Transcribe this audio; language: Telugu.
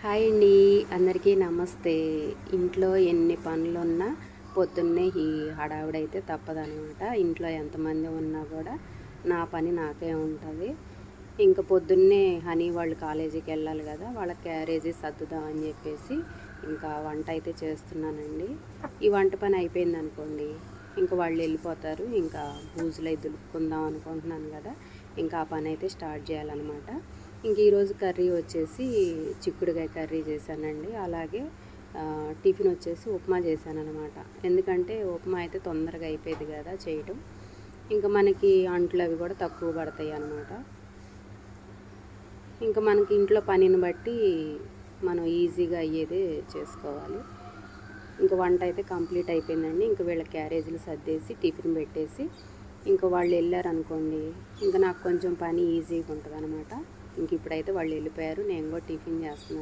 హాయ్ అండి, అందరికీ నమస్తే. ఇంట్లో ఎన్ని పనులున్నా పొద్దున్నే ఈ హడావుడైతే తప్పదనమాట. ఇంట్లో ఎంతమంది ఉన్నా కూడా నా పని నాకే ఉంటుంది. ఇంకా పొద్దున్నే హనీ వాళ్ళు కాలేజీకి వెళ్ళాలి కదా, వాళ్ళ క్యారేజీ సర్దుదామని చెప్పేసి ఇంకా వంట అయితే చేస్తున్నానండి. ఈ వంట పని అయిపోయింది అనుకోండి, ఇంకా వాళ్ళు వెళ్ళిపోతారు. ఇంకా బూజులు అయితే దులుపుకుందాం అనుకుంటున్నాను కదా, ఇంకా ఆ పని అయితే స్టార్ట్ చేయాలన్నమాట. ఇంక ఈరోజు కర్రీ వచ్చేసి చిక్కుడుకాయ కర్రీ చేశానండి. అలాగే టిఫిన్ వచ్చేసి ఉప్మా చేశానన్నమాట. ఎందుకంటే ఉప్మా అయితే తొందరగా అయిపోయేది కదా చేయటం. ఇంకా మనకి అంట్లు అవి కూడా తక్కువ పడతాయి అన్నమాట. ఇంకా మనకి ఇంట్లో పనిని బట్టి మనం ఈజీగా అయ్యేదే చేసుకోవాలి. ఇంకా వంట అయితే కంప్లీట్ అయిపోయిందండి. ఇంకా వీళ్ళ క్యారేజీలు సర్దేసి టిఫిన్ పెట్టేసి ఇంకా వాళ్ళు వెళ్ళారనుకోండి, ఇంకా నాకు కొంచెం పని ఈజీగా ఉంటుంది అనమాట. ఇంక ఇప్పుడైతే వాళ్ళు వెళ్ళిపోయారు, నేను కూడా టిఫిన్ చేస్తున్నాను.